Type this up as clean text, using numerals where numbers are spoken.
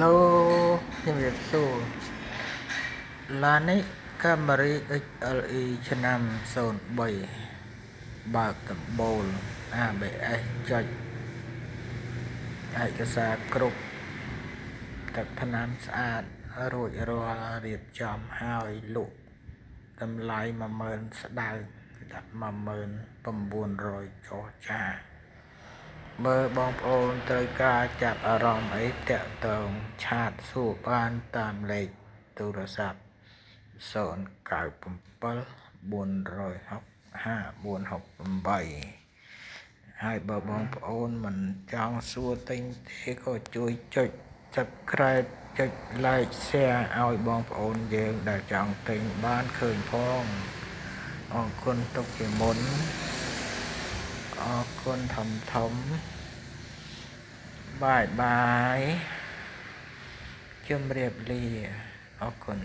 ឡូជំរាបសួរឡាននេះ Camry XLE ឆ្នាំ03បើកដំបូល ABS ចុចឯកសារគ្រប់ទឹកថ្នាំស្អាតរួចរាល់រៀបចំហើយលក់តម្លៃ 10000 ស្ដើងដាក់ 10900 ចរចាបើបងប្អូនត្រូវការចាប់អារម្មណ៍អីតាក់ទងឆាតសួរបានតាមលេខទូរស័ព្ទ0974654468ហើយបើបងប្អូនមិនចង់សួរទិញទេក៏ជួយចុច Subscribe ចុច Like Share ឲ្យបងប្អូនយើងដែលចង់ទិញបានឃើញផងអរគុណទុកជាមុនអរគុណធំបាយជម្រាបលាអរគុណ